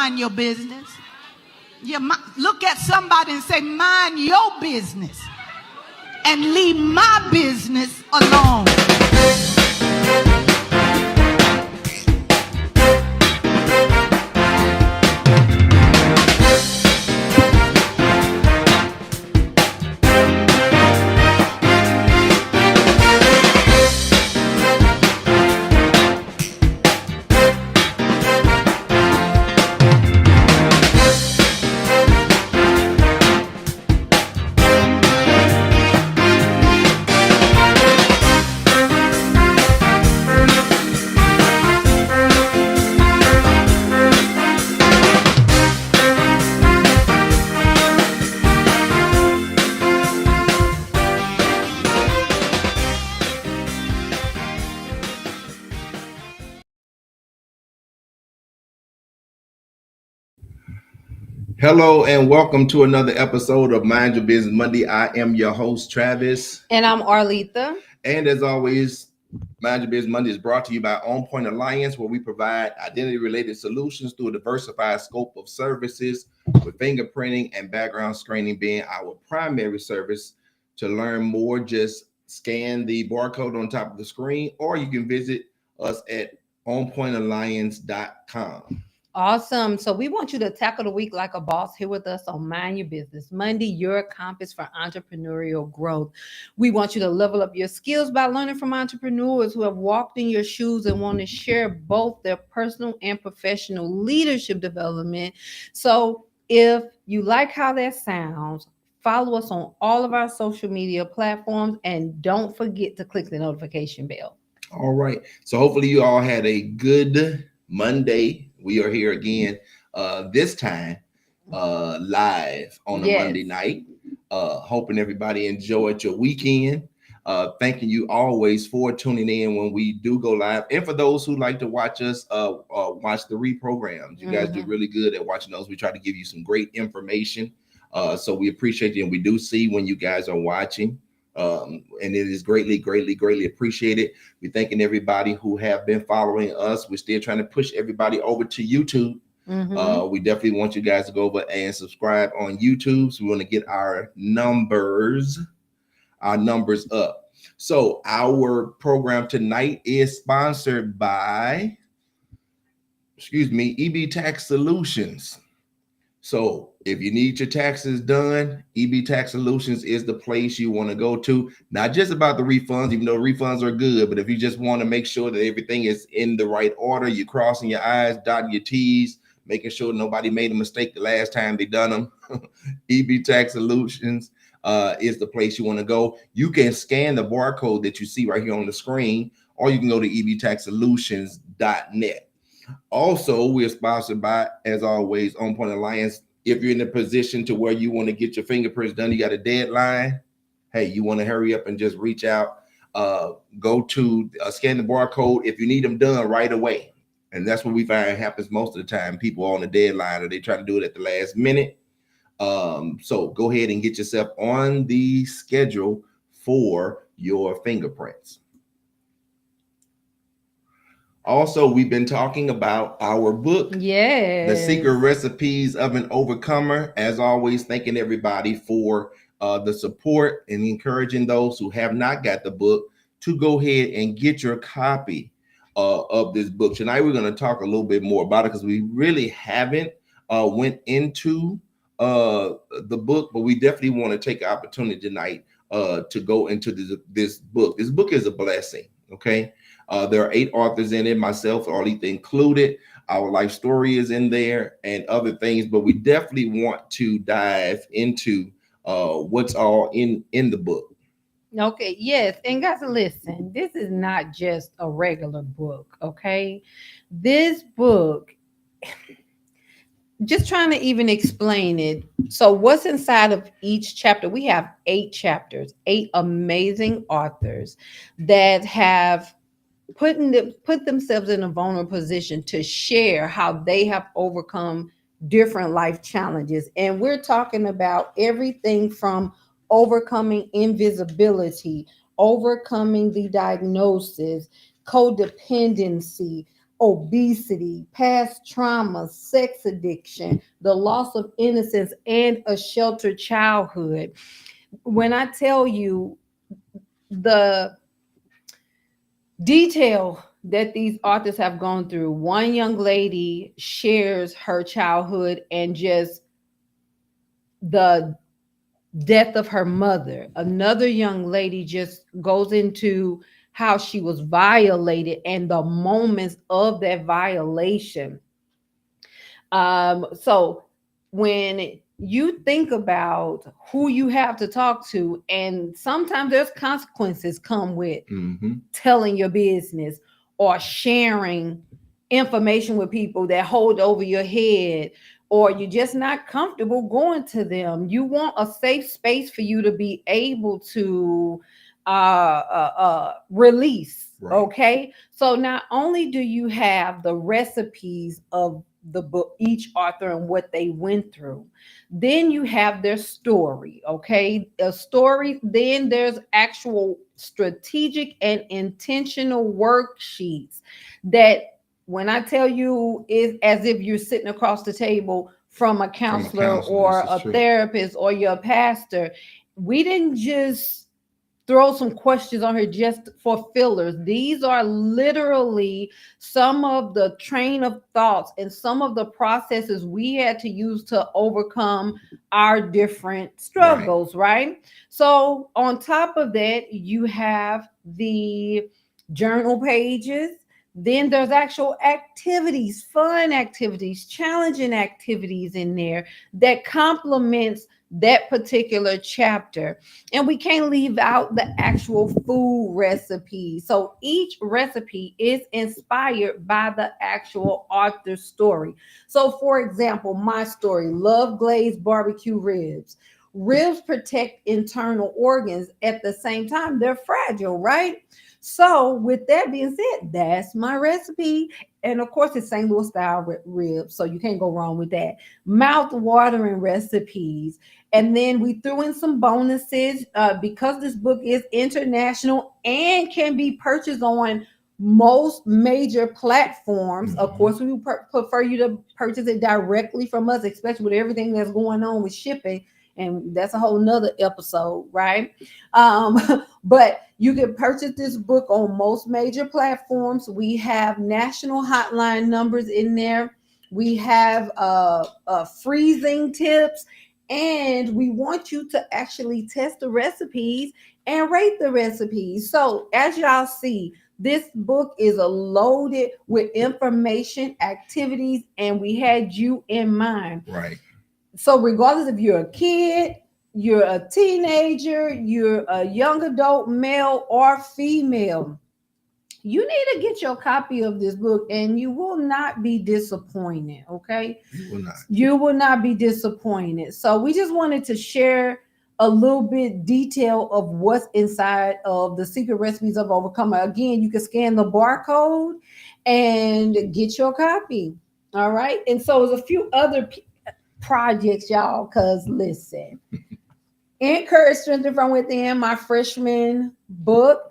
mind your business. Look at somebody and say, mind your business and leave my business alone. Hello and welcome to another episode of Mind Your Business Monday. I am your host, Travis. And I'm Arletha. And as always, Mind Your Business Monday is brought to you by On Point Alliance, where we provide identity-related solutions through a diversified scope of services, with fingerprinting and background screening being our primary service. To learn more, just scan the barcode on top of the screen, or you can visit us at onpointalliance.com. Awesome. So we want you to tackle the week like a boss here with us on Mind Your Business Monday, your compass for entrepreneurial growth. We want you to level up your skills by learning from entrepreneurs who have walked in your shoes and want to share both their personal and professional leadership development. So if you like how that sounds, follow us on all of our social media platforms and don't forget to click the notification bell. All right. So hopefully you all had a good Monday. We are here again this time live on a Monday night. Hoping everybody enjoyed your weekend. Thanking you always for tuning in when we do go live. And for those who like to watch us, watch the reprograms. You guys do really good at watching those. We try to give you some great information. So we appreciate you. And we do see when you guys are watching. And it is greatly appreciated. We're thanking everybody who have been following us. We're still trying to push everybody over to YouTube. We definitely want you guys to go over and subscribe on YouTube. So we want to get our numbers up. So our program tonight is sponsored by, EB Tax Solutions. So if you need your taxes done, EB Tax Solutions is the place you want to go to. Not just about the refunds, even though refunds are good, but if you just want to make sure that everything is in the right order, you're crossing your I's, dotting your T's, making sure nobody made a mistake the last time they done them. EB Tax Solutions is the place you want to go. You can scan the barcode that you see right here on the screen, or you can go to ebtaxsolutions.net. Also, we're sponsored by, as always, On Point Alliance. If you're in a position to where you want to get your fingerprints done, you got a deadline. Hey, you want to hurry up and just reach out. Go to scan the barcode if you need them done right away. And that's what we find happens most of the time. People are on a deadline or they try to do it at the last minute. So go ahead and get yourself on the schedule for your fingerprints. Also, we've been talking about our book, The Secret Recipes of an Overcomer. As always, thanking everybody for the support and encouraging those who have not got the book to go ahead and get your copy of this book. Tonight, we're going to talk a little bit more about it because we really haven't went into the book, but we definitely want to take an opportunity tonight to go into this book. This book is a blessing, okay? There are 8 authors in it, myself, Arletha included. Our life story is in there and other things, but we definitely want to dive into what's all in the book. Okay, yes. And guys, listen, this is not just a regular book, okay? This book, just trying to even explain it. So what's inside of each chapter? We have 8 chapters, 8 amazing authors that have put themselves in a vulnerable position to share how they have overcome different life challenges. And we're talking about everything from overcoming invisibility, overcoming the diagnosis, codependency, obesity, past trauma, sex addiction, the loss of innocence, and a sheltered childhood. When I tell you the detail that these authors have gone through, one young lady shares her childhood and just the death of her mother. Another young lady just goes into how she was violated and the moments of that violation. So when you think about who you have to talk to, and sometimes there's consequences come with telling your business or sharing information with people that hold over your head, or you're just not comfortable going to them. You want a safe space for you to be able to release. Right. Okay. So not only do you have the recipes of the book, each author and what they went through, then you have their story. Okay. A story. Then there's actual strategic and intentional worksheets that, when I tell you, is as if you're sitting across the table from a counselor or a therapist or your pastor. We didn't just throw some questions on here just for fillers. These are literally some of the train of thoughts and some of the processes we had to use to overcome our different struggles, right? So on top of that, you have the journal pages. Then there's actual activities, fun activities, challenging activities in there that complements that particular chapter. And we can't leave out the actual food recipe. So each recipe is inspired by the actual author's story. So for example, my story, love glazed barbecue ribs. Ribs protect internal organs. At the same time, they're fragile, right? So with that being said, that's my recipe. And of course, it's St. Louis style ribs, so you can't go wrong with that. Mouth watering recipes. And then we threw in some bonuses because this book is international and can be purchased on most major platforms. Of course, we would prefer you to purchase it directly from us, especially with everything that's going on with shipping. And that's a whole nother episode, right? But you can purchase this book on most major platforms. We have national hotline numbers in there. We have freezing tips. And we want you to actually test the recipes and rate the recipes. So as y'all see, this book is loaded with information, activities, and we had you in mind. Right. So regardless if you're a kid, you're a teenager, you're a young adult, male or female, you need to get your copy of this book and you will not be disappointed. Okay. You will not be disappointed. So we just wanted to share a little bit detail of what's inside of the Secret Recipes of Overcomer. Again, you can scan the barcode and get your copy. All right. And so there's a few other projects, y'all, because listen, Encourage, Strengthen from Within, my freshman book.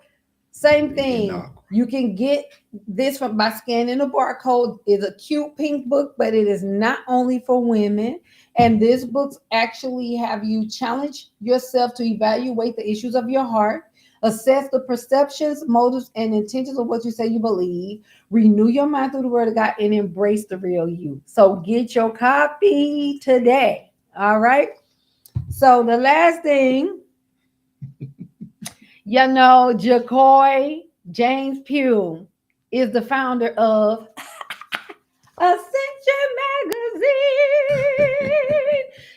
Same thing. You can get this by scanning the barcode. It's a cute pink book, but it is not only for women. And this book actually have you challenge yourself to evaluate the issues of your heart, assess the perceptions, motives, and intentions of what you say you believe, renew your mind through the word of God, and embrace the real you. So get your copy today. All right. So the last thing, you know, Jacoy James Pugh is the founder of Ascension Magazine.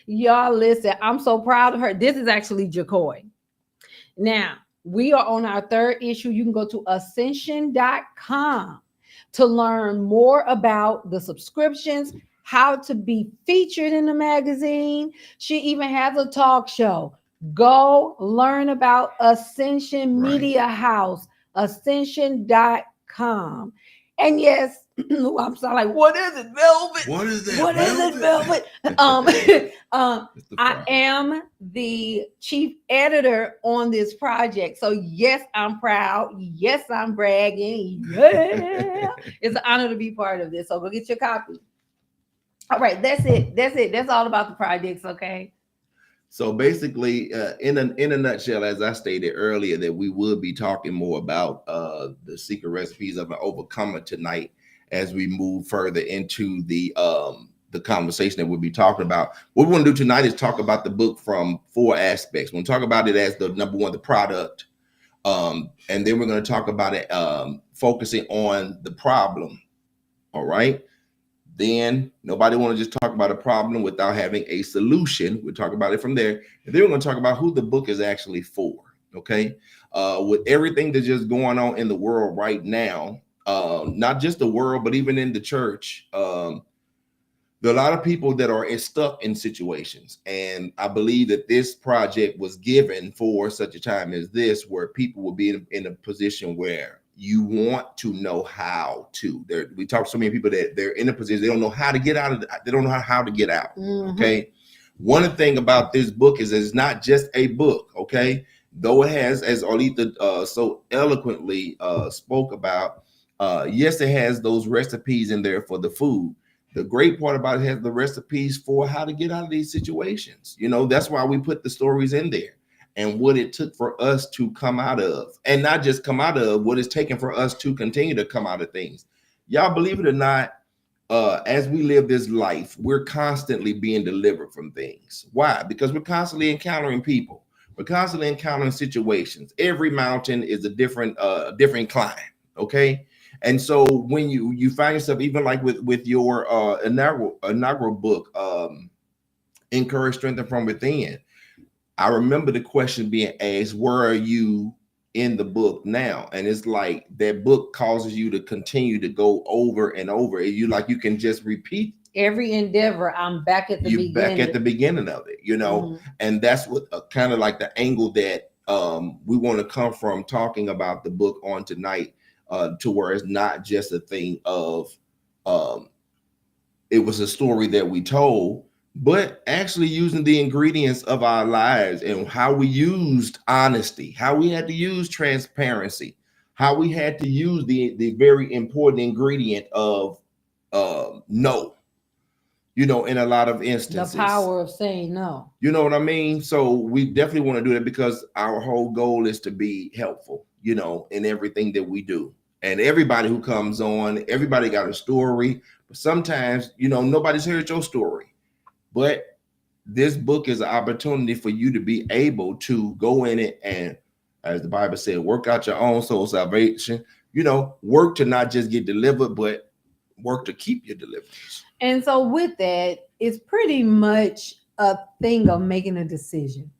Y'all listen, I'm so proud of her. This is actually Jacoy. Now, we are on our third issue. You can go to ascension.com to learn more about the subscriptions, how to be featured in the magazine. She even has a talk show. Go learn about Ascension Media House, ascension.com. And yes, I'm sorry, like, what is it, velvet? What is that? What is it, velvet? I am the chief editor on this project. So yes, I'm proud. Yes, I'm bragging. Yeah. It's an honor to be part of this. So go get your copy. All right, that's it. That's all about the projects, okay? So basically, in a nutshell, as I stated earlier, that we will be talking more about the secret recipes of an overcomer tonight as we move further into the conversation that we'll be talking about. What we want to do tonight is talk about the book from 4 aspects. We'll talk about it as the number one, the product, and then we're going to talk about it focusing on the problem. All right. Then nobody want to just talk about a problem without having a solution. We'll talk about it from there. And then we're going to talk about who the book is actually for. Okay. With everything that's just going on in the world right now, not just the world, but even in the church, there are a lot of people that are stuck in situations. And I believe that this project was given for such a time as this, where people will be in a position where you want to know how to. We talk to so many people that they're in a position, they don't know how to get out of it. They don't know how to get out. Okay. One thing about this book is it's not just a book. Okay. Though it has, as Arletha so eloquently spoke about, yes, it has those recipes in there for the food. The great part about it has the recipes for how to get out of these situations. You know, that's why we put the stories in there and what it took for us to come out of, and not just come out of, what it's taken for us to continue to come out of things. Y'all, believe it or not, as we live this life, we're constantly being delivered from things. Why? Because we're constantly encountering people. We're constantly encountering situations. Every mountain is a different climb. Okay. And so when you find yourself, even like with your inaugural book, Encourage, Strengthen from Within, I remember the question being asked, where are you in the book now? And it's like that book causes you to continue to go over and over. You can just repeat every endeavor. I'm back at the beginning. Back at the beginning of it, you know. And that's what kind of like the angle that we want to come from, talking about the book on tonight, to where it's not just a thing of it was a story that we told, but actually using the ingredients of our lives and how we used honesty, how we had to use transparency, how we had to use the very important ingredient of no, you know, in a lot of instances. The power of saying no. You know what I mean? So we definitely want to do that because our whole goal is to be helpful, you know, in everything that we do. And everybody who comes on, everybody got a story, but sometimes, you know, nobody's heard your story. But this book is an opportunity for you to be able to go in it and, as the Bible said, work out your own soul salvation. You know, work to not just get delivered, but work to keep your deliverance. And so with that, it's pretty much a thing of making a decision.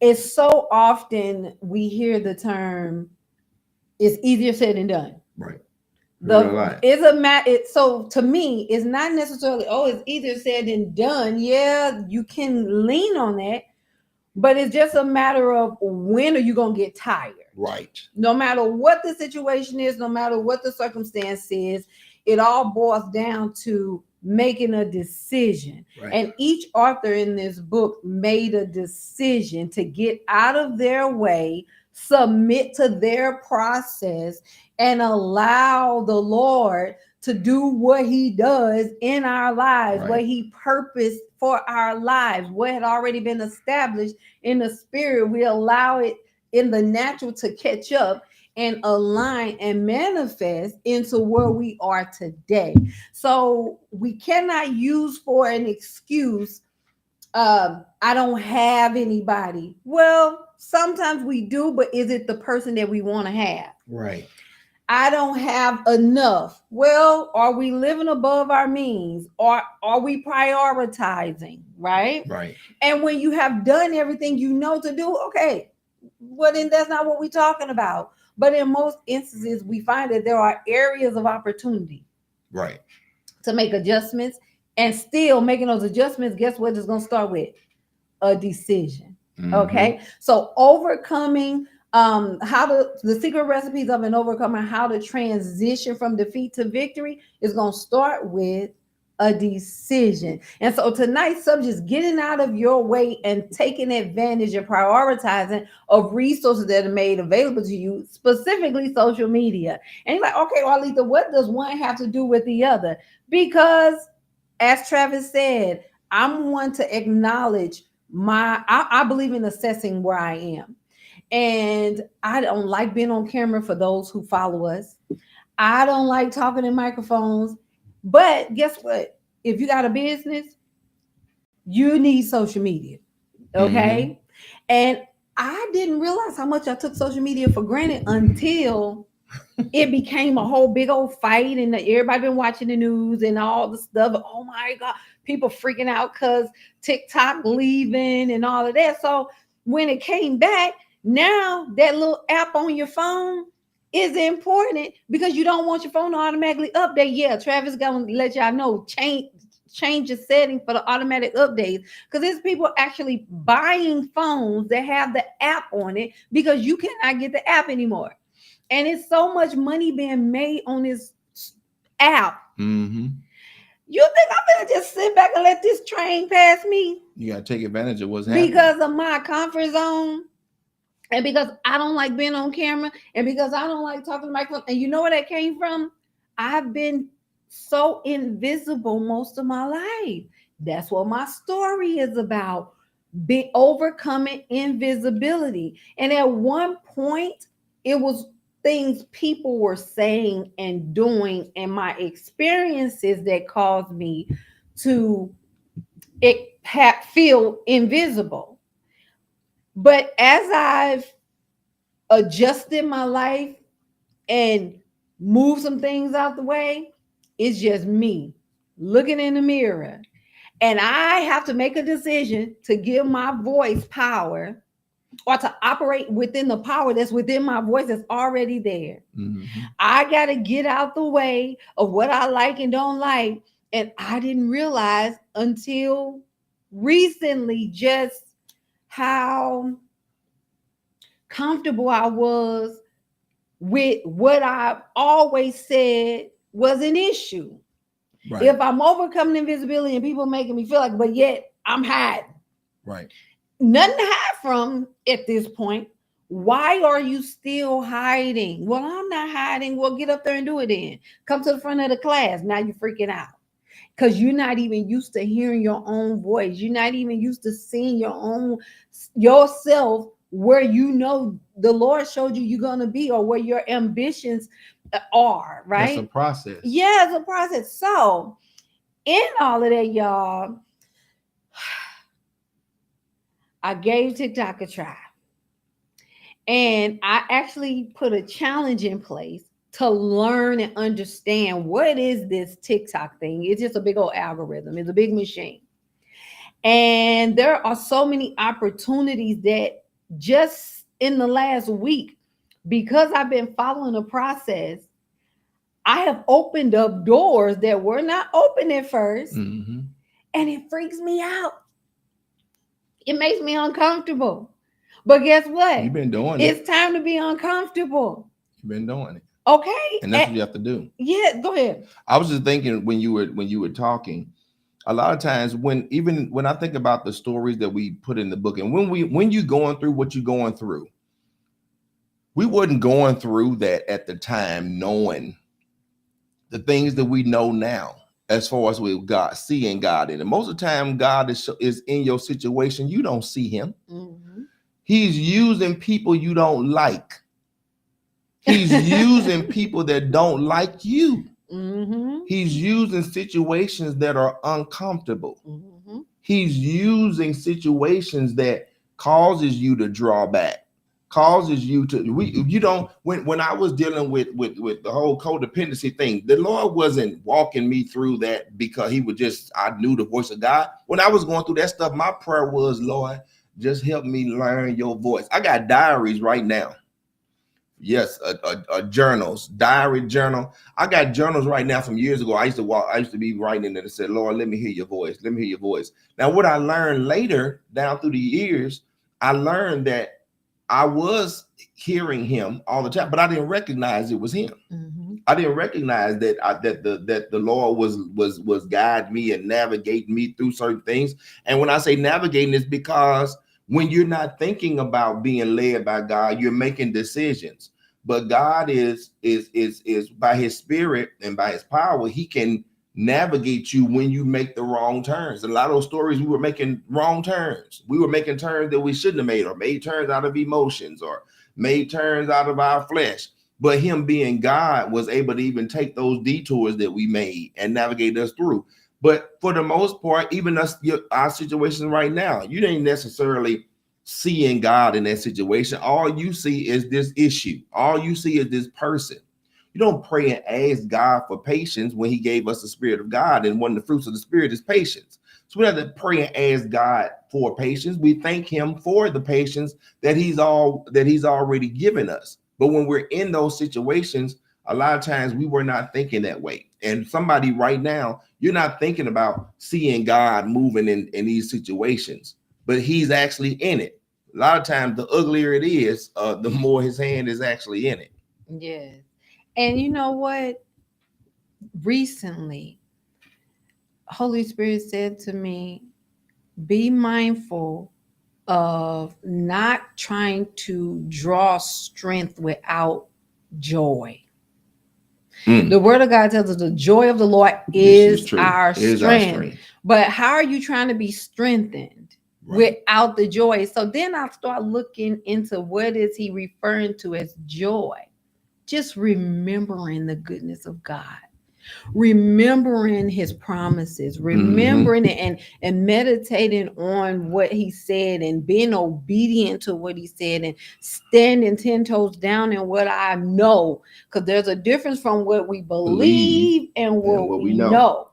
It's so often we hear the term, it's easier said than done. Right. So to me, it's not necessarily, it's easier said than done. Yeah, you can lean on that, but it's just a matter of when are you going to get tired? Right. No matter what the situation is, no matter what the circumstance is, it all boils down to making a decision. Right. And each author in this book made a decision to get out of their way, submit to their process, and allow the Lord to do what he does in our lives, right. what he purposed for our lives, what had already been established in the spirit. We allow it in the natural to catch up and align and manifest into where we are today. So we cannot use for an excuse, I don't have anybody. Well, sometimes we do, but is it the person that we want to have? Right. I don't have enough. Well, are we living above our means? Or are we prioritizing? Right? Right. And when you have done everything you know to do, okay, well, then that's not what we're talking about. But in most instances, we find that there are areas of opportunity. Right. To make adjustments, and still making those adjustments, guess what it's going to start with? A decision. Okay. So overcoming The secret recipes of an overcomer, how to transition from defeat to victory, is going to start with a decision. And so tonight's subject is getting out of your way and taking advantage and prioritizing of resources that are made available to you, specifically social media. And you're like, okay, Arletha, what does one have to do with the other? Because as Travis said, I'm one to acknowledge I believe in assessing where I am. And I don't like being on camera for those who follow us. I don't like talking in microphones. But guess what? If you got a business, you need social media. Okay. And I didn't realize how much I took social media for granted until it became a whole big old fight, and everybody been watching the news and all the stuff. Oh my God, people freaking out because TikTok leaving and all of that. So when it came back, now that little app on your phone is important because you don't want your phone to automatically update. Yeah, Travis gonna let y'all know, change the setting for the automatic updates, because there's people actually buying phones that have the app on it because you cannot get the app anymore. And it's so much money being made on this app. Mm-hmm. You think I'm gonna just sit back and let this train pass me? You gotta take advantage of what's happening. Because of my comfort zone, and because I don't like being on camera, and because I don't like talking to my phone. And you know where that came from? I've been so invisible most of my life. That's what my story is about. Be overcoming invisibility. And at one point, it was things people were saying and doing and my experiences that caused me to feel invisible. But as I've adjusted my life and moved some things out the way, it's just me looking in the mirror. And I have to make a decision to give my voice power, or to operate within the power that's within my voice that's already there. Mm-hmm. I got to get out the way of what I like and don't like. And I didn't realize until recently just how comfortable I was with what I've always said was an issue. Right. If I'm overcoming invisibility and people making me feel like, but yet I'm hiding. Right. Nothing to hide from at this point. Why are you still hiding? Well, I'm not hiding. Well, get up there and do it then. Come to the front of the class. Now you're freaking out because you're not even used to hearing your own voice. You're not even used to seeing yourself where you know the Lord showed you you're going to be, or where your ambitions are, right? It's a process. Yeah, it's a process. So in all of that, y'all, I gave TikTok a try. And I actually put a challenge in place to learn and understand what is this TikTok thing. It's just a big old algorithm. It's a big machine. And there are so many opportunities that just in the last week, because I've been following the process, I have opened up doors that were not open at first. Mm-hmm. And it freaks me out. It makes me uncomfortable. But guess what? You've been doing it. It's time to be uncomfortable. You've been doing it. Okay. And that's what you have to do. Yeah, go ahead. I was just thinking when you were talking, a lot of times when I think about the stories that we put in the book, and when you're going through what you're going through, we wasn't going through that at the time knowing the things that we know now. As far as with God, seeing God in it. Most of the time, God is in your situation. You don't see him. Mm-hmm. He's using people you don't like. He's using people that don't like you. Mm-hmm. He's using situations that are uncomfortable. Mm-hmm. He's using situations that causes you to draw back. Causes you to when I was dealing with the whole codependency thing, the Lord wasn't walking me through that because I knew the voice of God. When I was going through that stuff, my prayer was, Lord, just help me learn your voice. I got diaries right now. Yes, a diary journal. I got journals right now from years ago. I used to be writing in it and said, Lord, let me hear your voice. Let me hear your voice. Now, what I learned later down through the years, I learned that I was hearing him all the time, but I didn't recognize it was him. Mm-hmm. I didn't recognize that that the Lord was guiding me and navigating me through certain things. And when I say navigating, it's because when you're not thinking about being led by God, you're making decisions. But God is by His Spirit and by His power, He can navigate you when you make the wrong turns. A lot of those stories, we were making wrong turns. We were making turns that we shouldn't have made, or made turns out of emotions, or made turns out of our flesh. But Him being God was able to even take those detours that we made and navigate us through. But for the most part, even our situation right now, you ain't necessarily seeing God in that situation. All you see is this issue. All you see is this person. You don't pray and ask God for patience when He gave us the Spirit of God, and one of the fruits of the Spirit is patience. So we have to pray and ask God for patience. We thank Him for the patience that He's already given us. But when we're in those situations, a lot of times we were not thinking that way. And somebody right now, you're not thinking about seeing God moving in these situations, but He's actually in it. A lot of times, the uglier it is, the more His hand is actually in it. Yes. And you know what? Recently, Holy Spirit said to me, be mindful of not trying to draw strength without joy. The word of God tells us the joy of the Lord is our strength. But how are you trying to be strengthened without the joy? So then I start looking into what is He referring to as joy. Just remembering the goodness of God, remembering His promises, remembering it, and meditating on what He said, and being obedient to what He said, and standing 10 toes down in what I know, because there's a difference from what we believe and what we know,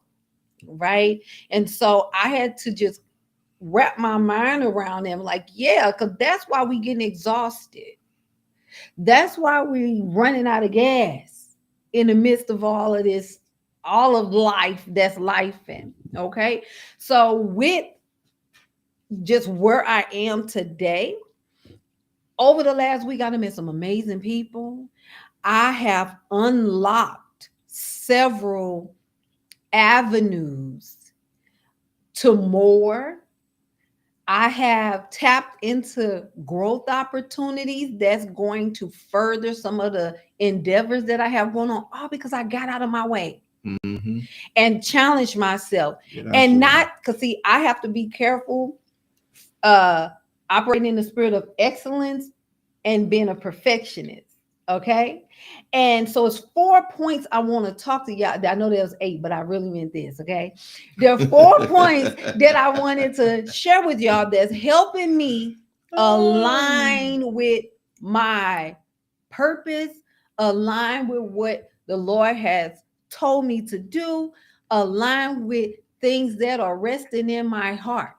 right? And so I had to just wrap my mind around them, like, yeah, because that's why we getting exhausted. That's why we running out of gas in the midst of all of this, all of life that's life in. Okay. So with just where I am today, over the last week, I met some amazing people. I have unlocked several avenues to more. I have tapped into growth opportunities that's going to further some of the endeavors that I have going on, all because I got out of my way and challenged myself. And not because, see, I have to be careful operating in the spirit of excellence and being a perfectionist. Okay. And so it's 4 points I want to talk to y'all. I know there's 8, but I really meant this. Okay. There are 4 points that I wanted to share with y'all that's helping me align with my purpose, align with what the Lord has told me to do, align with things that are resting in my heart.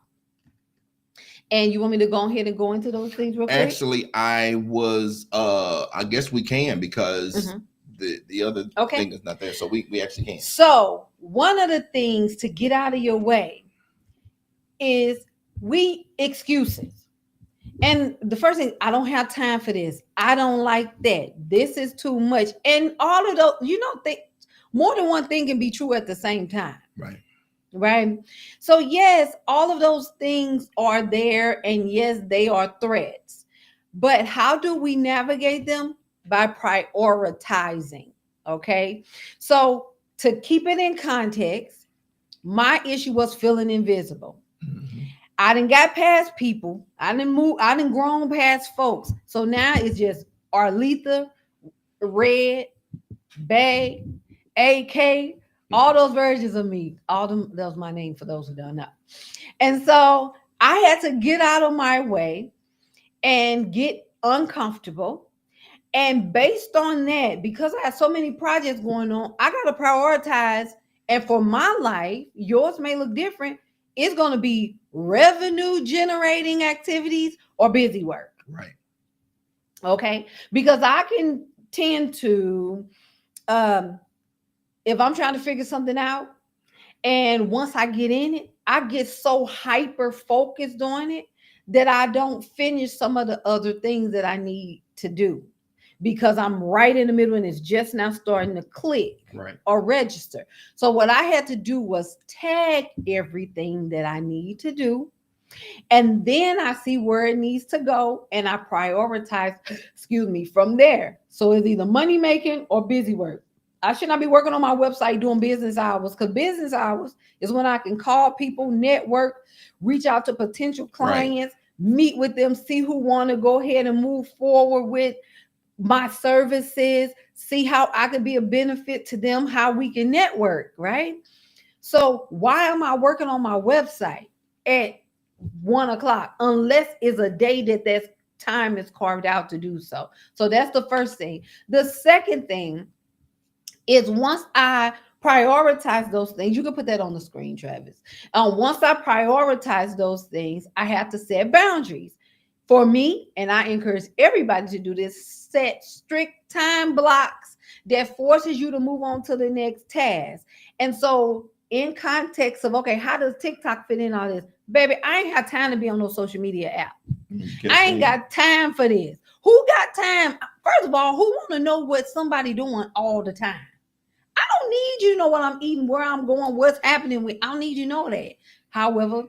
And you want me to go ahead and go into those things real quick? Actually, I guess we can, because the other thing is not there. So we actually can. So one of the things to get out of your way is excuses. And the first thing, I don't have time for this. I don't like that. This is too much. And all of those, more than one thing can be true at the same time. Right. So yes, all of those things are there, and yes, they are threats. But how do we navigate them? By prioritizing. Okay. So to keep it in context, my issue was feeling invisible. I done got past people. I done grown past folks. So now it's just Arletha, Red, Bay, AK, all those versions of me. All them, that was my name for those who don't know. And so I had to get out of my way and get uncomfortable. And based on that, because I have so many projects going on, I got to prioritize. And for my life, yours may look different. It's going to be revenue generating activities or busy work. Right. Okay. Because I can tend to, if I'm trying to figure something out, and once I get in it, I get so hyper focused on it that I don't finish some of the other things that I need to do because I'm right in the middle and it's just now starting to click or register. So what I had to do was tag everything that I need to do. And then I see where it needs to go and I prioritize, from there. So it's either money making or busy work. I should not be working on my website doing business hours, because business hours is when I can call people, network, reach out to potential clients, meet with them, see who want to go ahead and move forward with my services, see how I can be a benefit to them, how we can network, right? So why am I working on my website at 1:00 unless it's a day that time is carved out to do so? So that's the first thing. The second thing is, once I prioritize those things, you can put that on the screen, Travis. Once I prioritize those things, I have to set boundaries. For me, and I encourage everybody to do this, set strict time blocks that forces you to move on to the next task. And so in context of, okay, how does TikTok fit in all this? Baby, I ain't got time to be on no social media app. I ain't got time for this. Who got time? First of all, who want to know what somebody doing all the time? I don't need you to know what I'm eating, where I'm going, what's happening with. I don't need you to know that. However,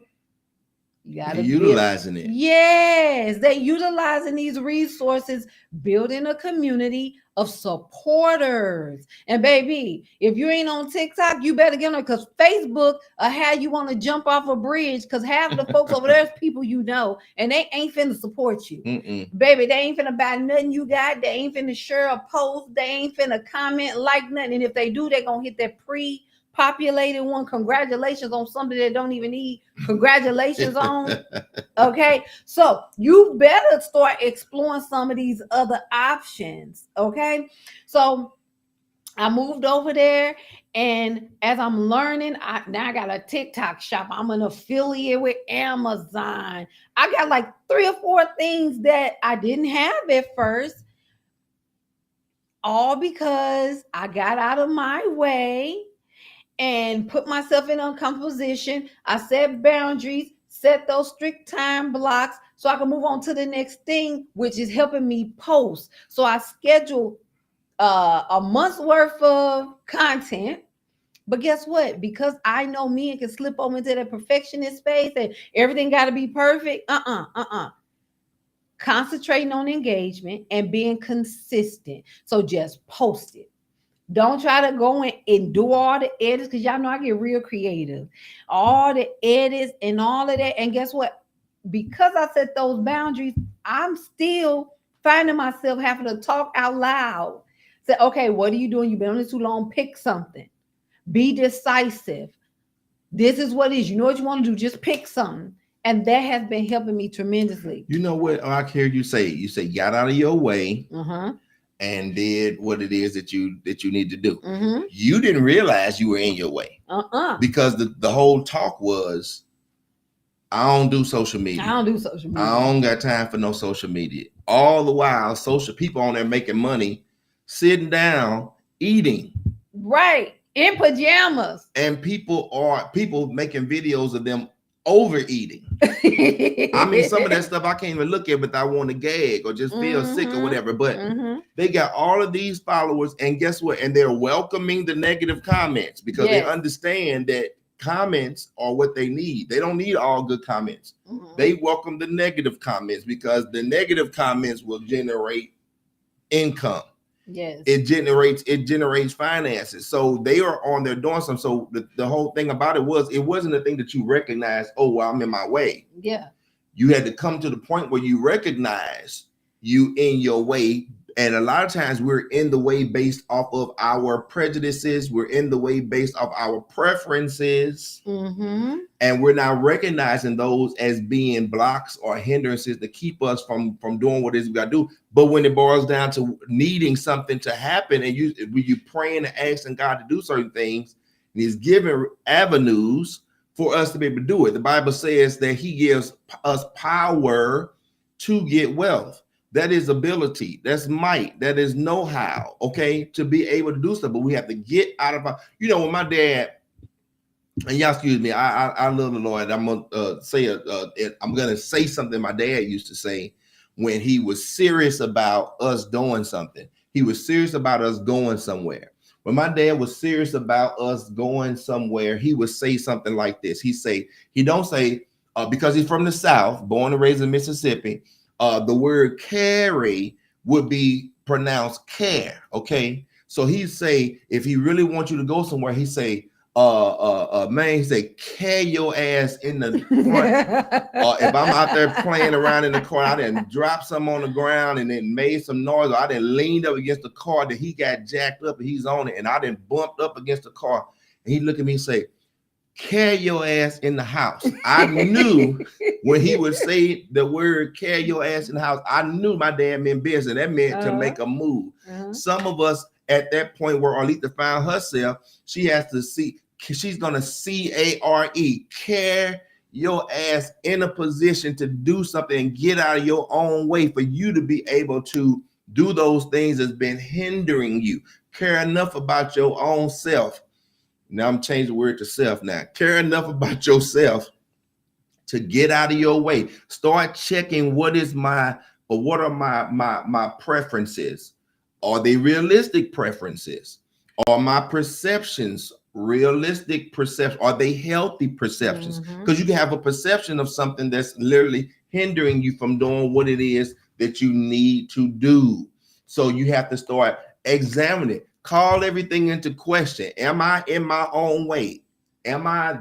you gotta utilizing it. Yes, they utilizing these resources, building a community of supporters. And baby, if you ain't on TikTok, you better get on it, because Facebook will have you want to jump off a bridge, because half of the folks over there is people you know, and they ain't finna support you. Baby, they ain't finna buy nothing you got. They ain't finna share a post. They ain't finna comment, like nothing. And if they do, they gonna hit that populated one. Congratulations on something that don't even need congratulations on. Okay, so you better start exploring some of these other options. Okay, so I moved over there, and as I'm learning, now I got a TikTok shop. I'm an affiliate with Amazon. I got like 3 or 4 things that I didn't have at first, all because I got out of my way and put myself in an uncomfortable position. I set boundaries, set those strict time blocks so I can move on to the next thing, which is helping me post. So I schedule a month's worth of content. But guess what? Because I know me and can slip over into that perfectionist space and everything got to be perfect. Concentrating on engagement and being consistent. So just post it. Don't try to go in and do all the edits, because y'all know I get real creative. All the edits and all of that. And guess what? Because I set those boundaries, I'm still finding myself having to talk out loud. Say, okay, what are you doing? You've been on this too long. Pick something. Be decisive. This is what it is. You know what you want to do. Just pick something. And that has been helping me tremendously. You know what I hear you say? You say, got out of your way. And did what it is that you need to do. You didn't realize you were in your way. Because the whole talk was, I don't do social media. I don't got time for no social media. All the while, social people on there making money, sitting down, eating. Right. In pajamas. And people making videos of them overeating. I mean, some of that stuff I can't even look at, but I want to gag or just feel sick or whatever. But they got all of these followers, and guess what? And they're welcoming the negative comments because they understand that comments are what they need. They don't need all good comments. They welcome the negative comments because the negative comments will generate income. It generates finances. So they are on there doing something. So the whole thing about it wasn't a thing that you recognize, oh, well, I'm in my way. You had to come to the point where you recognize you in your way. And a lot of times we're in the way based off of our prejudices. We're in the way based off our preferences. And we're not recognizing those as being blocks or hindrances to keep us from doing what it is we got to do. But when it boils down to needing something to happen and you praying and asking God to do certain things, and he's giving avenues for us to be able to do it. The Bible says that he gives us power to get wealth. That is ability. That's might. That is know-how, okay, to be able to do stuff. But we have to get out of our, when my dad and y'all excuse me, I love the Lord. I'm gonna I'm gonna say something my dad used to say when he was serious about us doing something. He was serious about us going somewhere. When my dad was serious about us going somewhere, he would say something like this. He don't say, because he's from the South, born and raised in Mississippi, the word carry would be pronounced care. Okay. So he'd say, if he really wants you to go somewhere, he say, man, he say, carry your ass in the front. If I'm out there playing around in the car, I didn't drop some on the ground and then made some noise, or I didn't leaned up against the car that he got jacked up and he's on it, and I didn't bumped up against the car, and he look at me and say, carry your ass in the house. I knew when he would say the word carry your ass in the house, I knew my dad meant business. That meant to make a move. Some of us at that point where Arletha found herself, she has to see, she's gonna C-A-R-E, carry your ass in a position to do something and get out of your own way for you to be able to do those things that's been hindering you. Care enough about your own self. Now I'm changing the word to self now. Care enough about yourself to get out of your way. Start checking what are my preferences. Are they realistic preferences? Are my perceptions realistic perception? Are they healthy perceptions? Because you can have a perception of something that's literally hindering you from doing what it is that you need to do. So you have to start examining, call everything into question. Am I in my own way? Am I,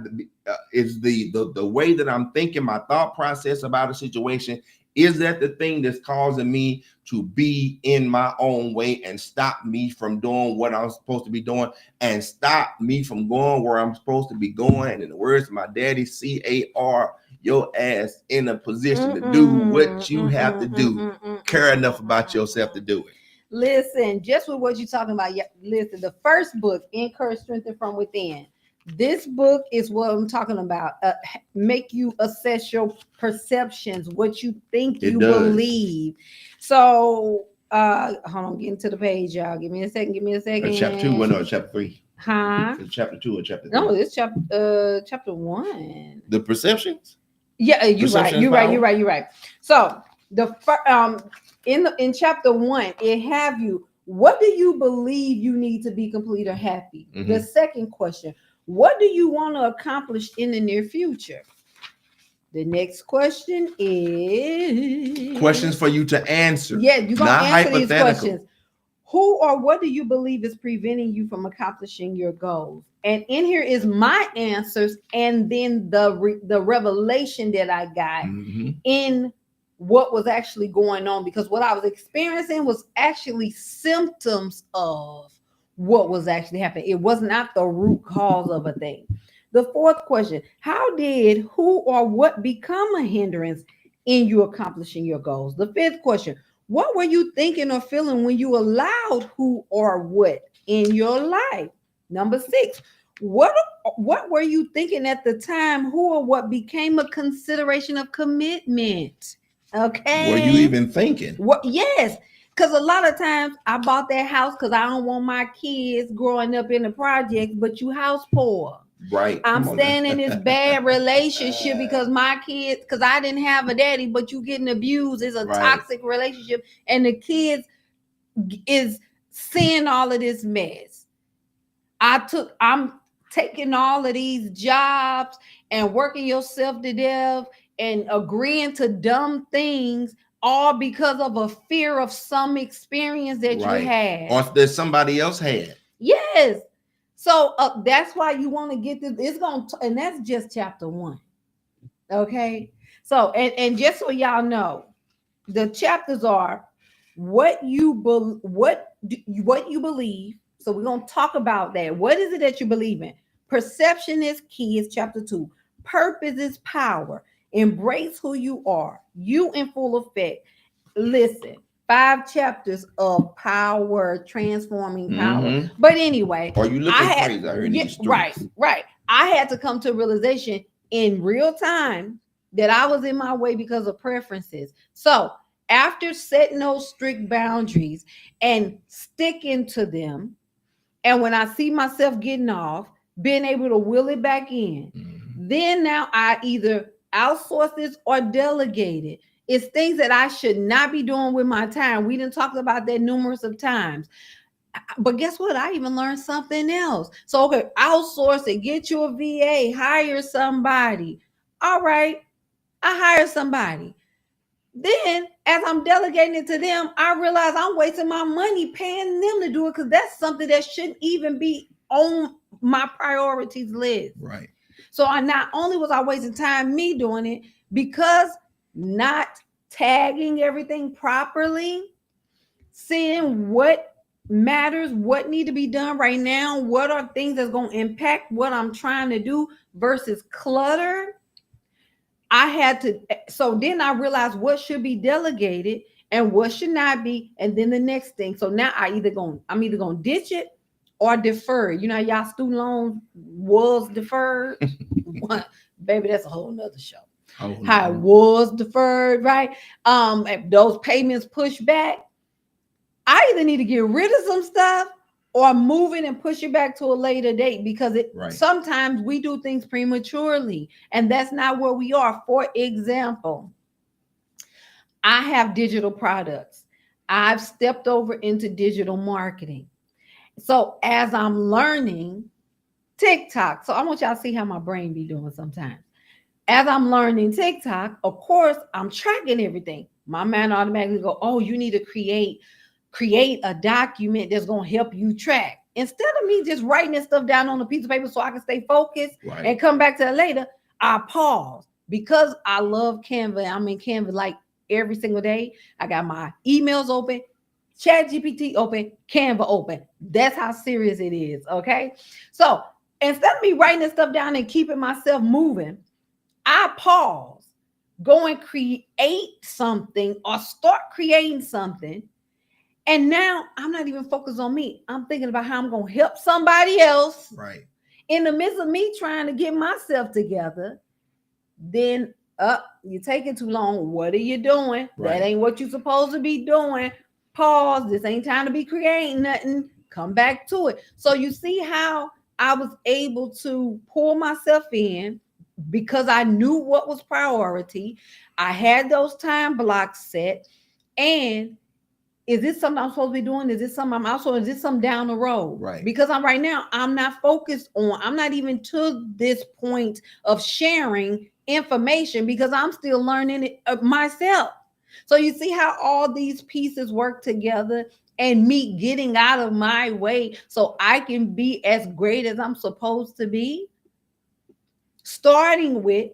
is the way that I'm thinking, my thought process about a situation, is that the thing that's causing me to be in my own way and stop me from doing what I'm supposed to be doing and stop me from going where I'm supposed to be going? And in the words of my daddy, C-A-R, your ass in a position to do what you have to do. Care enough about yourself to do it. Listen, just with what you're talking about. Listen, the first book, Encourage, Strengthen from Within. This book is what I'm talking about. Make you assess your perceptions, what you think you believe. So, hold on, getting to the page, y'all. Give me a second. Chapter 2, no, chapter 3. Huh? It's chapter 2 or chapter 3? No, it's chapter 1. The perceptions? Yeah, you're right. So in chapter 1, it have you, what do you believe you need to be complete or happy? The second question, what do you want to accomplish in the near future? The next question is questions for you to answer. Yeah, you're gonna answer these questions. Who or what do you believe is preventing you from accomplishing your goals? And in here is my answers, and then the revelation that I got in what was actually going on, because what I was experiencing was actually symptoms of what was actually happening. It was not the root cause of a thing. The fourth question, how did who or what become a hindrance in you accomplishing your goals? The fifth question, what were you thinking or feeling when you allowed who or what in your life? Number 6, what were you thinking at the time who or what became a consideration of commitment? Okay. Were you even thinking? What? Yes. Because a lot of times I bought that house because I don't want my kids growing up in the projects, but you house poor. Right. I'm staying in this bad relationship because my kids, because I didn't have a daddy, but you getting abused. It's a toxic relationship. And the kids is seeing all of this mess. I'm taking all of these jobs and working yourself to death and agreeing to dumb things, all because of a fear of some experience that you had. Or that somebody else had. Yes. So that's why you want to get this. It's going to, and that's just chapter 1. Okay. So, and just so y'all know, the chapters are what you believe. So we're going to talk about that. What is it that you believe in? Perception is key. Is chapter 2. Purpose is power. Embrace who you are. You in full effect. Listen. 5 chapters of power, transforming power. But anyway, are you looking crazy? I heard these streets. Right. I had to come to a realization in real time that I was in my way because of preferences. So after setting those strict boundaries and sticking to them, and when I see myself getting off, being able to will it back in. Then now I either outsource this or delegate it. It's things that I should not be doing with my time. We didn't talk about that numerous of times. But guess what? I even learned something else. So, okay, outsource it, get you a VA, hire somebody. All right, I hire somebody. Then, as I'm delegating it to them, I realize I'm wasting my money paying them to do it because that's something that shouldn't even be on my priorities list. Right. So I not only was I wasting time me doing it, because not tagging everything properly, seeing what matters, what need to be done right now, what are things that's going to impact what I'm trying to do versus clutter. I had to, so then I realized what should be delegated and what should not be, and then the next thing. So now I'm either gonna ditch it or defer. You know, y'all student loans was deferred. Baby, that's a whole nother show. How it was deferred, right? If those payments pushed back, I either need to get rid of some stuff or move it and push it back to a later date, because sometimes we do things prematurely and that's not where we are. For example, I have digital products. I've stepped over into digital marketing. So as I'm learning TikTok, so I want y'all to see how my brain be doing sometimes. As I'm learning TikTok, of course, I'm tracking everything. My mind automatically go, oh, you need to create a document that's going to help you track. Instead of me just writing this stuff down on a piece of paper so I can stay focused and come back to it later, I pause. Because I love Canva. I'm in Canva like every single day. I got my emails open, ChatGPT open, Canva open. That's how serious it is, okay? So instead of me writing this stuff down and keeping myself moving, I pause, go and create something or start creating something. And now I'm not even focused on me. I'm thinking about how I'm going to help somebody else. Right. In the midst of me trying to get myself together, then you're taking too long. What are you doing? Right. That ain't what you're supposed to be doing. Pause. This ain't time to be creating nothing. Come back to it. So you see how I was able to pull myself in because I knew what was priority. I had those time blocks set. And is this something I'm supposed to be doing? Is this something I'm also, is this something down the road? Right. Because right now, I'm not focused on, I'm not even to this point of sharing information because I'm still learning it myself. So you see how all these pieces work together and me getting out of my way so I can be as great as I'm supposed to be? Starting with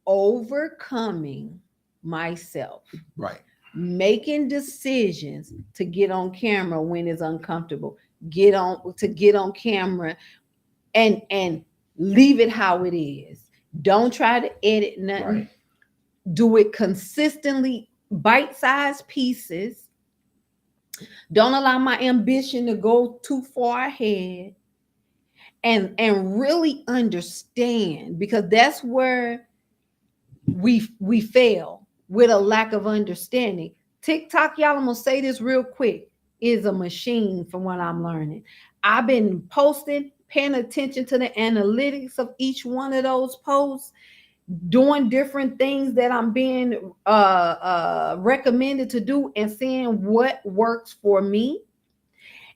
overcoming myself. Right. Making decisions to get on camera when it's uncomfortable, get on camera and leave it how it is. Don't try to edit nothing. Right. Do it consistently, bite-sized pieces. Don't allow my ambition to go too far ahead. And really understand, because that's where we fail. With a lack of understanding. TikTok, y'all, I'm gonna say this real quick, is a machine from what I'm learning. I've been posting, paying attention to the analytics of each one of those posts, doing different things that I'm being recommended to do and seeing what works for me.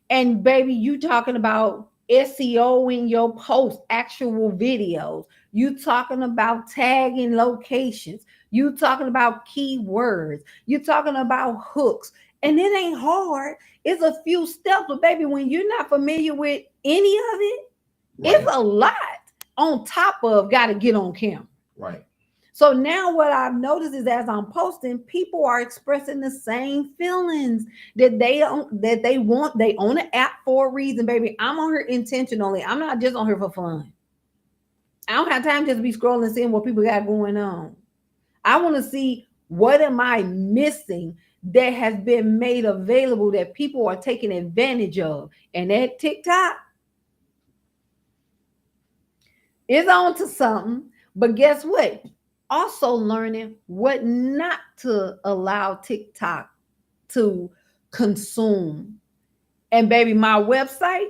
And baby, you talking about SEO in your post, actual videos. You talking about tagging locations. You talking about keywords. You talking about hooks. And it ain't hard. It's a few steps. But baby, when you're not familiar with any of it, right, it's a lot on top of got to get on camera. Right. So now what I've noticed is as I'm posting, people are expressing the same feelings that they want. They own an app for a reason, baby. I'm on here intentionally. I'm not just on here for fun. I don't have time just to be scrolling, seeing what people got going on. I want to see what am I missing that has been made available that people are taking advantage of. And that TikTok is on to something. But guess what? Also learning what not to allow TikTok to consume. And baby, my website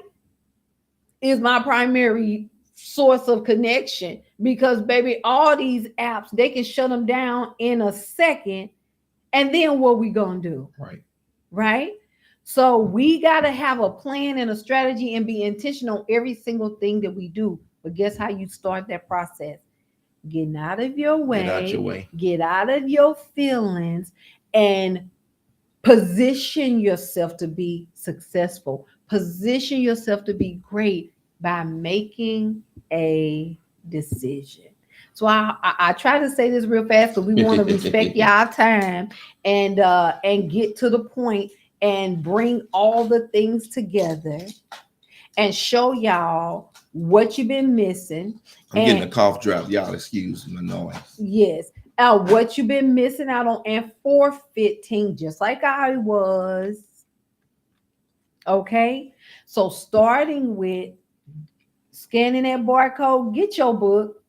is my primary source of connection, because baby, all these apps, they can shut them down in a second. And then what we gonna do? Right? So we got to have a plan and a strategy and be intentional on every single thing that we do. But guess how you start that process? Getting out of your way, get out of your feelings, and position yourself to be successful. Position yourself to be great by making a decision. So I try to say this real fast because we want to respect y'all time and get to the point and bring all the things together and show y'all what you've been missing. I'm getting a cough drop. Y'all excuse my noise. Yes. What you've been missing out on and forfeiting, just like I was. Okay. So starting with scanning that barcode, get your book,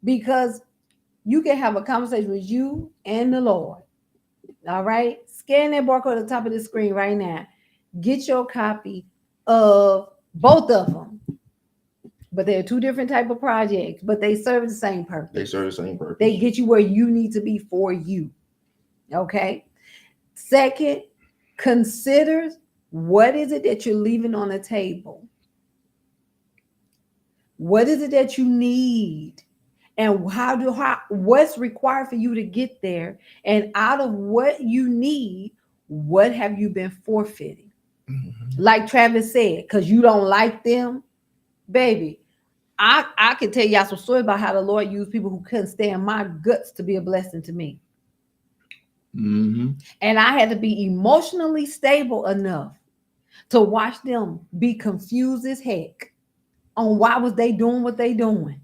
because you can have a conversation with you and the Lord. All right. Scan that barcode at the top of the screen right now. Get your copy of both of them. But they're two different type of projects, but they serve the same purpose. They get you where you need to be for you. Okay. Second, consider what is it that you're leaving on the table? What is it that you need? And what's required for you to get there? And out of what you need, what have you been forfeiting? Mm-hmm. Like Travis said, because you don't like them, baby. I can tell y'all some stories about how the Lord used people who couldn't stand my guts to be a blessing to me. Mm-hmm. And I had to be emotionally stable enough to watch them be confused as heck on why was they doing what they doing.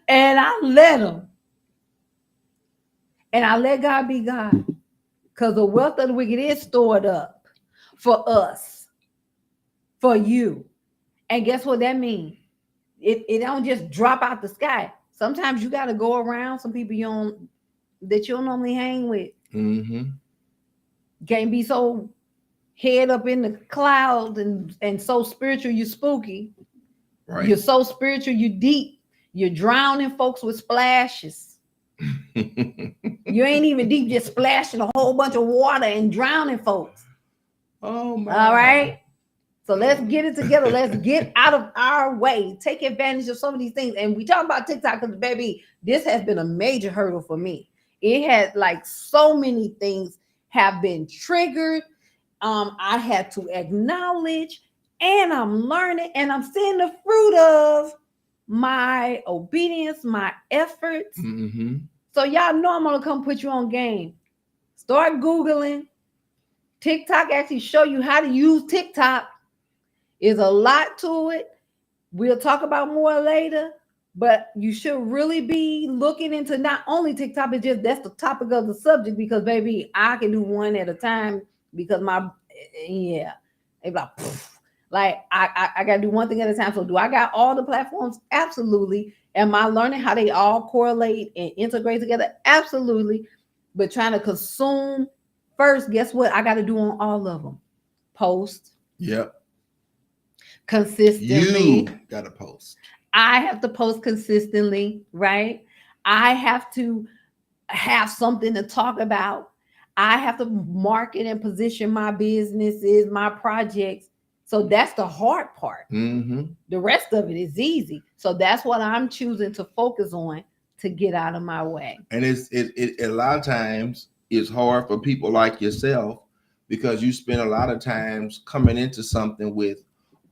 And I let them. And I let God be God. Because the wealth of the wicked is stored up for us, for you. And guess what that means? It don't just drop out the sky. Sometimes you got to go around some people that you don't normally hang with. Mm-hmm. Can't be so head up in the clouds and so spiritual you spooky. Right. You're so spiritual you deep. You're drowning folks with splashes. You ain't even deep, just splashing a whole bunch of water and drowning folks. Oh my. All right. So let's get it together. Let's get out of our way. Take advantage of some of these things. And we talk about TikTok because, baby, this has been a major hurdle for me. It had like so many things have been triggered. I had to acknowledge, and I'm learning, and I'm seeing the fruit of my obedience, my efforts. Mm-hmm. So y'all know I'm gonna come put you on game. Start Googling. TikTok actually show you how to use TikTok. There's a lot to it. We'll talk about more later, but you should really be looking into not only TikTok, but just that's the topic of the subject, because baby, I can do one at a time because like I gotta do one thing at a time. So do I got all the platforms? Absolutely. Am I learning how they all correlate and integrate together? Absolutely. But trying to consume first, guess what? I got to do on all of them. Post. Yep. Consistently. You got to post. I have to post consistently, right? I have to have something to talk about. I have to market and position my businesses, my projects. So that's the hard part. Mm-hmm. The rest of it is easy. So that's what I'm choosing to focus on to get out of my way. And it a lot of times it's hard for people like yourself because you spend a lot of times coming into something with,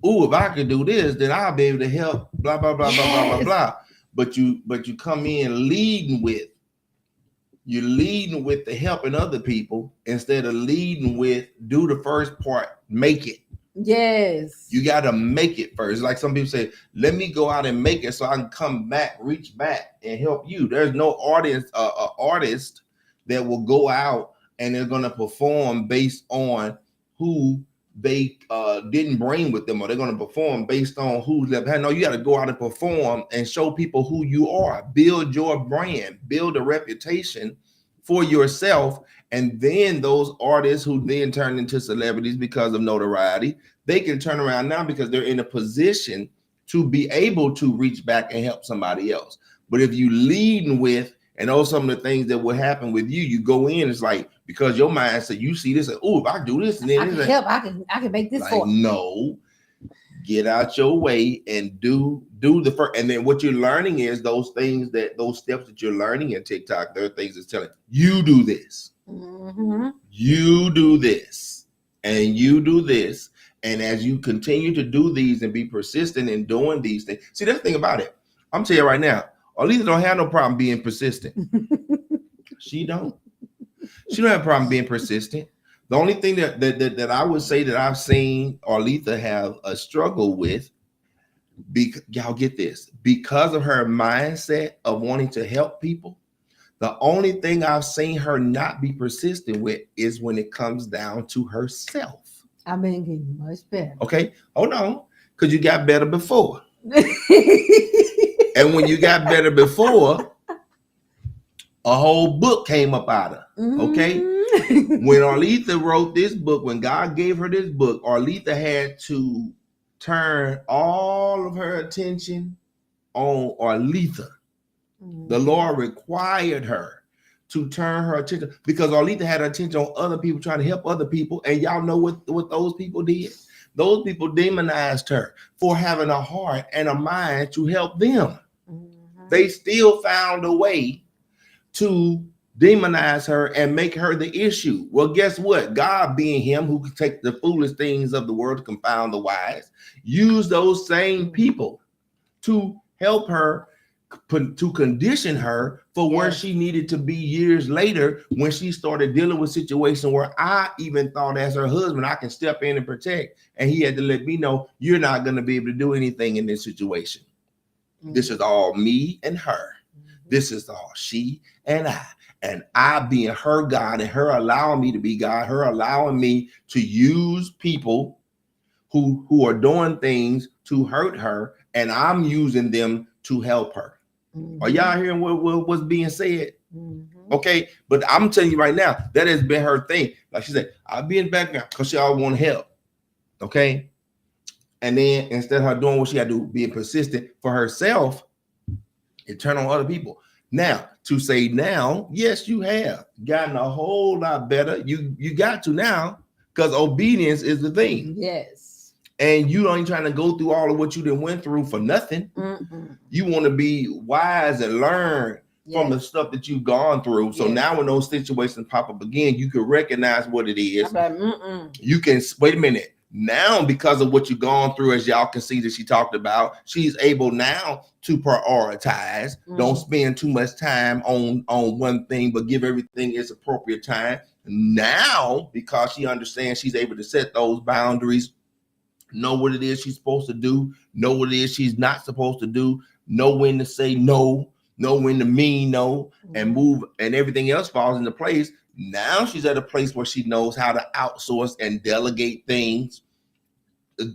oh, if I could do this, then I'll be able to help, blah, blah, blah, blah, blah, blah, blah. But you come in leading with the helping other people instead of leading with do the first part, make it. Yes. You got to make it first. Like some people say, let me go out and make it so I can come back, reach back and help you. There's no artist that will go out and they're going to perform based on who they didn't bring with them, or they're going to perform based on who's left behind. No, you got to go out and perform and show people who you are. Build your brand, build a reputation for yourself. And then those artists who then turn into celebrities because of notoriety, they can turn around now because they're in a position to be able to reach back and help somebody else. But if you leading with, and those some of the things that will happen with you, you go in, it's like, because your mindset, you see this, and oh, if I do this, and then I can help, I can make this like, for. No, get out your way and do the first. And then what you're learning is those things, those steps that you're learning in TikTok, there are things that's telling you do this, you do this, and you do this. And as you continue to do these and be persistent in doing these things, see, that's the thing about it. I'm telling you right now, Arletha don't have no problem being persistent. She don't have a problem being persistent. The only thing that I would say that I've seen Arletha have a struggle with, y'all get this, because of her mindset of wanting to help people, the only thing I've seen her not be persistent with is when it comes down to herself. I've been getting much better. Okay, hold on, because you got better before. And when you got better before, a whole book came up out of her. Okay. When Arletha wrote this book, when God gave her this book, Arletha had to turn all of her attention on Arletha. The Lord required her to turn her attention, because Arletha had her attention on other people, trying to help other people. And y'all know what those people did? Those people demonized her for having a heart and a mind to help them. They still found a way to demonize her and make her the issue. Well, guess what? God, being him who can take the foolish things of the world to confound the wise, used those same people to help her, to condition her for where she needed to be years later, when she started dealing with situations where I even thought, as her husband, I can step in and protect. And he had to let me know, you're not going to be able to do anything in this situation. This is all me and her. This is all she and I. And I being her God, and her allowing me to be God, her allowing me to use people who are doing things to hurt her, and I'm using them to help her. Are y'all hearing what's being said? Okay, but I'm telling you right now, that has been her thing. Like she said, I'll be in the background because she always want to help. Okay, and then instead of her doing what she had to do, being persistent for herself, it turned on other people. Now, to say now, yes, you have gotten a whole lot better. You got to now, because obedience is the thing. Yes. And you ain't trying to go through all of what you done went through for nothing. You want to be wise and learn from the stuff that you've gone through. So now when those situations pop up again, you can recognize what it is. You can, wait a minute. Now, because of what you've gone through, as y'all can see that she talked about, she's able now to prioritize. Don't spend too much time on one thing, but give everything its appropriate time. Now, because she understands, she's able to set those boundaries, know what it is she's supposed to do, know what it is she's not supposed to do, know when to say no, know when to mean no, and move, and everything else falls into place. Now she's at a place where she knows how to outsource and delegate things,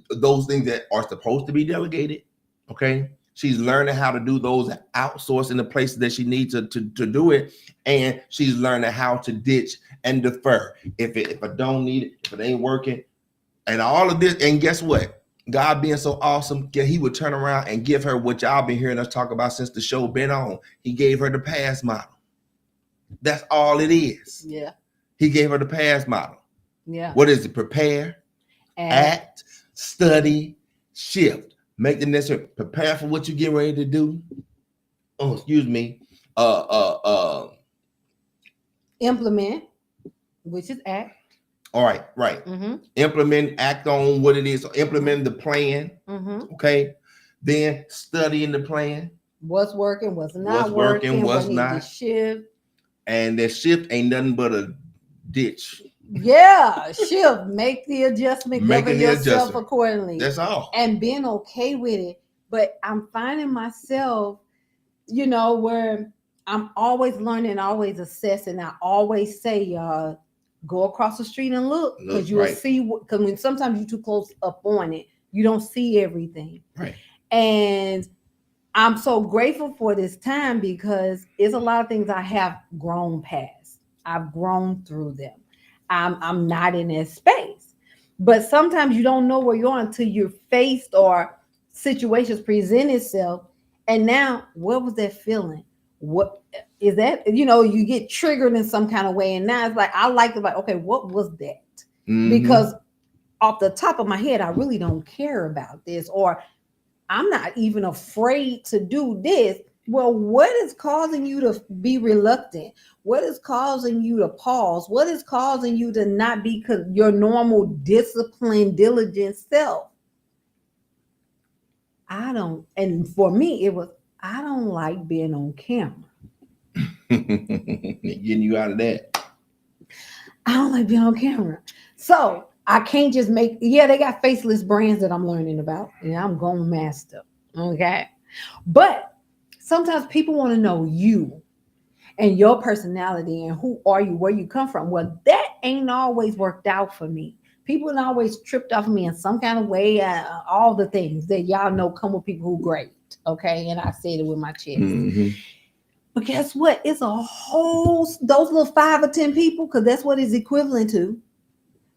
those things that are supposed to be delegated. Okay, she's learning how to do those, outsource in the places that she needs to do it, and she's learning how to ditch and defer. If I don't need it, if it ain't working, and all of this. And guess what? God being so awesome, he would turn around and give her what y'all been hearing us talk about since the show been on. He gave her the pass model. That's all it is. Yeah. He gave her the pass model. Yeah. What is it? Prepare, act, study, shift. Make the necessary. Prepare for what you get ready to do. Oh, excuse me. Implement, which is act. All right, right. Implement, act on what it is. So implement the plan. Okay. Then studying the plan. What's working, what's not working, what's not. Shift. And that shift ain't nothing but a ditch. Yeah, shift. Make the adjustment, govern yourself accordingly. That's all. And being okay with it. But I'm finding myself, where I'm always learning, always assessing. I always say, y'all, go across the street and look, because you will see. Because when sometimes you're too close up on it, you don't see everything. Right. And I'm so grateful for this time, because it's a lot of things I have grown past. I've grown through them. I'm not in that space. But sometimes you don't know where you're until you're faced or situations present itself. And now, what was that feeling? What is that? You get triggered in some kind of way. And now it's like, I like to like, okay, what was that? Because off the top of my head, I really don't care about this, or I'm not even afraid to do this. Well, what is causing you to be reluctant? What is causing you to pause? What is causing you to not be your normal disciplined, diligent self? And for me, it was, I don't like being on camera. Getting you out of that. I don't like being on camera. So I can't just they got faceless brands that I'm learning about, and I'm going to master. Okay. But sometimes people want to know you and your personality and who are you, where you come from. Well, that ain't always worked out for me. People have always tripped off of me in some kind of way. All the things that y'all know come with people who great. Okay. And I said it with my chest. But guess what? It's those little 5 or 10 people, because that's what it's equivalent to,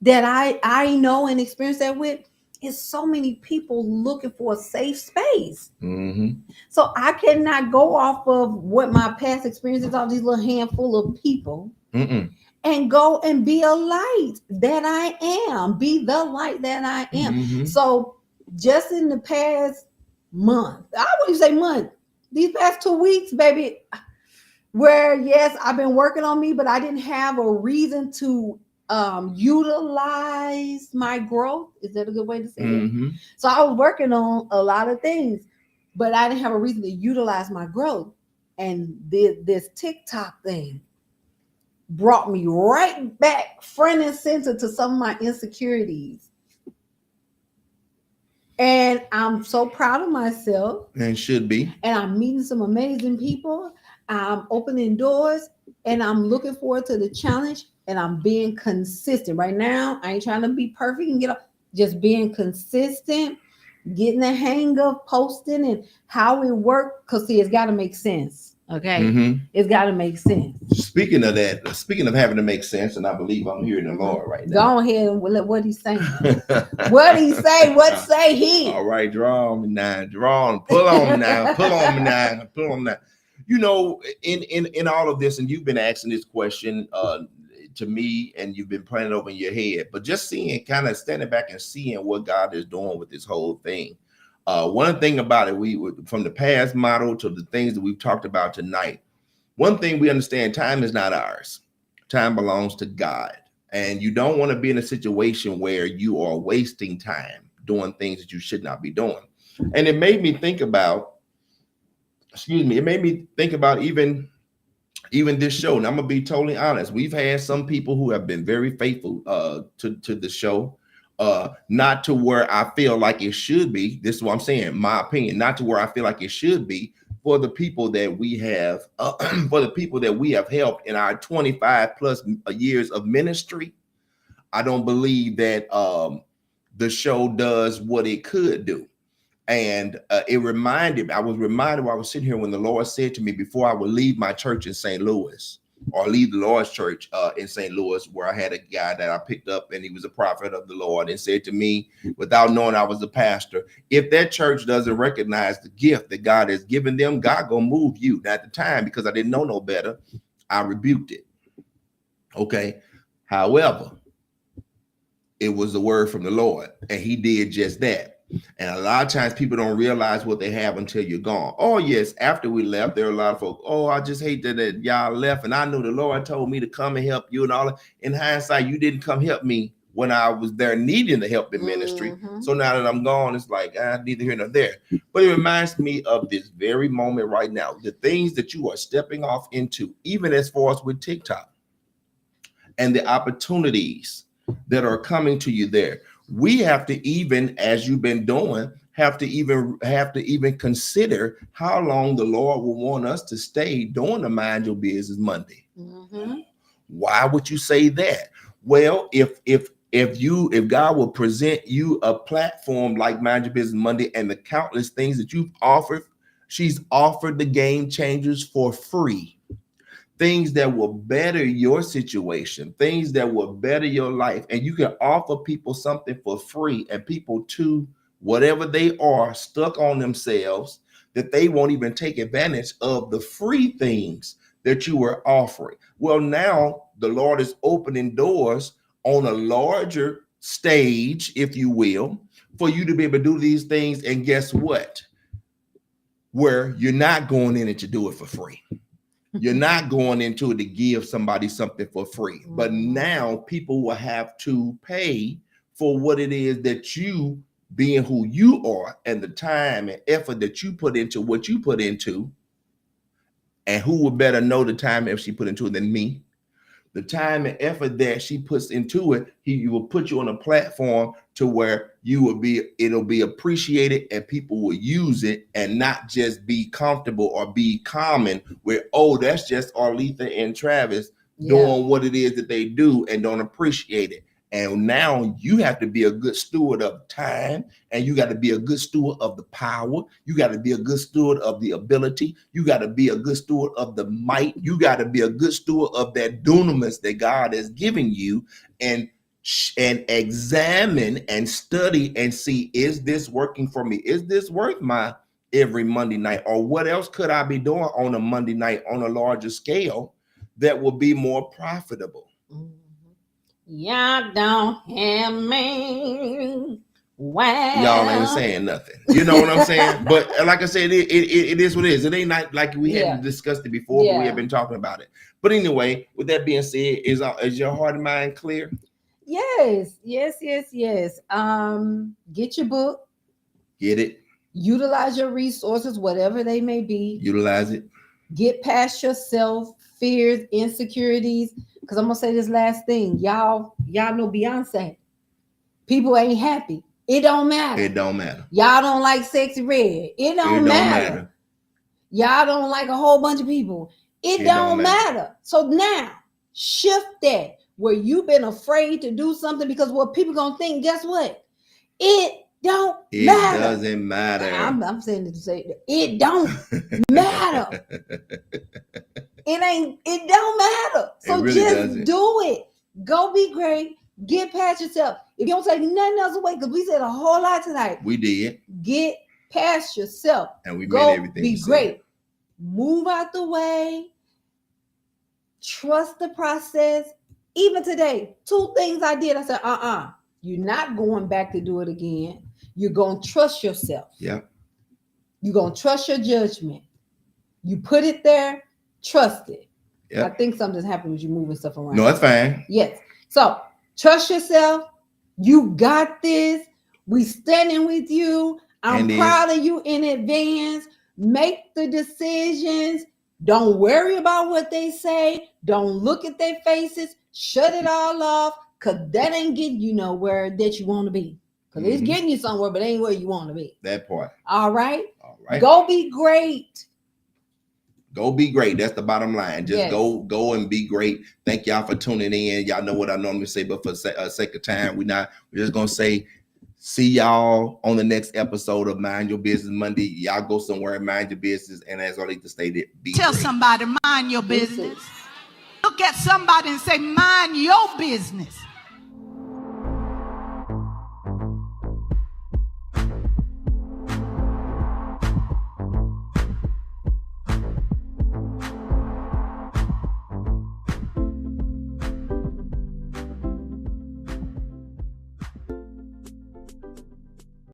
that I know and experience that with. Is so many people looking for a safe space. So I cannot go off of what my past experiences, all these little handful of people, and go and be a light that I am, be the light that I am. So just in the past month, I wouldn't say month, these past 2 weeks, baby, where yes, I've been working on me, but I didn't have a reason to utilize my growth. Is that a good way to say it? So I was working on a lot of things, but I didn't have a reason to utilize my growth. And this TikTok thing brought me right back front and center to some of my insecurities. And I'm so proud of myself. And should be. And I'm meeting some amazing people. I'm opening doors, and I'm looking forward to the challenge. And I'm being consistent. Right now, I ain't trying to be perfect and get up. Just being consistent, getting the hang of posting and how it works. Because see, it's got to make sense. Okay? It's got to make sense. Speaking of that, speaking of having to make sense, and I believe I'm hearing the Lord right now. Go ahead and let what he's saying. What he say? What say he? All right, draw on me now. Draw on, pull on me now. Pull on me now. Pull on me now. You know, in all of this, and you've been asking this question to me, and you've been playing it over in your head, but just seeing, kind of standing back and seeing what God is doing with this whole thing. One thing about it, from the past model to the things that we've talked about tonight, one thing we understand, time is not ours. Time belongs to God. And you don't want to be in a situation where you are wasting time doing things that you should not be doing. And it made me think about, even this show. And I'm gonna be totally honest. We've had some people who have been very faithful to the show, not to where I feel like it should be. This is what I'm saying, my opinion, not to where I feel like it should be for the people that we have, helped in our 25 plus years of ministry. I don't believe that the show does what it could do. And I was reminded while I was sitting here when the Lord said to me, before I would leave my church in St. Louis, or leave the Lord's church in St. Louis, where I had a guy that I picked up, and he was a prophet of the Lord, and said to me, without knowing I was a pastor, if that church doesn't recognize the gift that God has given them, God gonna move you. Now, at the time, because I didn't know no better, I rebuked it. Okay. However, it was the word from the Lord, and he did just that. And a lot of times people don't realize what they have until you're gone. Oh, yes. After we left, there are a lot of folks, oh, I just hate that y'all left. And I knew the Lord told me to come and help you and all that. In hindsight, you didn't come help me when I was there needing the help in ministry. So now that I'm gone, it's like, neither here nor there. But it reminds me of this very moment right now, the things that you are stepping off into, even as far as with TikTok, and the opportunities that are coming to you there. We have to, even as you've been doing, have to even consider how long the Lord will want us to stay doing the Mind Your Business Monday. Why would you say that? Well, if God will present you a platform like Mind Your Business Monday and the countless things that you've offered, she's offered the Game Changers for free. things that will better your situation, things that will better your life. And you can offer people something for free, and people too, whatever they are, stuck on themselves, that they won't even take advantage of the free things that you were offering. Well, now the Lord is opening doors on a larger stage, if you will, for you to be able to do these things. And guess what? Where you're not going in it to do it for free. You're not going into it to give somebody something for free. But now people will have to pay for what it is that you, being who you are, and the time and effort that you put into what you put into. And who would better know the time if she put into it than me? The time and effort that she puts into it, he will put you on a platform to where it'll be appreciated, and people will use it and not just be comfortable or be common with, oh, that's just Arletha and Travis doing what it is that they do, and don't appreciate it. And now you have to be a good steward of time, and you got to be a good steward of the power. You got to be a good steward of the ability. You got to be a good steward of the might. You got to be a good steward of that dunamis that God has given you, and examine and study and see, is this working for me? Is this worth my every Monday night? Or what else could I be doing on a Monday night on a larger scale that will be more profitable? Y'all don't hear me. Wow. Y'all ain't saying nothing. You know what I'm saying? But like I said, it is what it is. It ain't not like we hadn't discussed it before, but we have been talking about it. But anyway, with that being said, is your heart and mind clear? Yes. Get your book. Get it. Utilize your resources, whatever they may be. Utilize it. Get past yourself, fears, insecurities. Because I'm gonna say this last thing. Y'all know Beyonce. People ain't happy. It don't matter. It don't matter. Y'all don't like Sexy Red. It don't matter. Y'all don't like a whole bunch of people. It don't matter. So now shift that where you've been afraid to do something because what people gonna think. Guess what? It don't matter. It doesn't matter. I'm saying it to say it don't matter. It don't matter. So really just do it. Go be great. Get past yourself. If you don't take nothing else away, because we said a whole lot tonight. We did. Get past yourself. And we made everything. Be great. Move out the way. Trust the process. Even today, 2 things I did. I said, you're not going back to do it again. You're going to trust yourself. Yeah. You're going to trust your judgment. You put it there. Trust it. Yep. I think something's happened with you moving stuff around. No, that's fine. Yes. So trust yourself. You got this. We standing with you. I'm proud of you in advance. Make the decisions. Don't worry about what they say. Don't look at their faces. Shut it all off, because that ain't getting you nowhere that you want to be. Because it's getting you somewhere, but ain't where you want to be. That part. All right. Go be great. Go be great. That's the bottom line. Just go and be great. Thank y'all for tuning in. Y'all know what I normally say, but for sake of time, we're just gonna say, see y'all on the next episode of Mind Your Business Monday. Y'all go somewhere and mind your business. And as Arletha stated, tell great. Somebody, mind your business. Look at somebody and say, mind your business.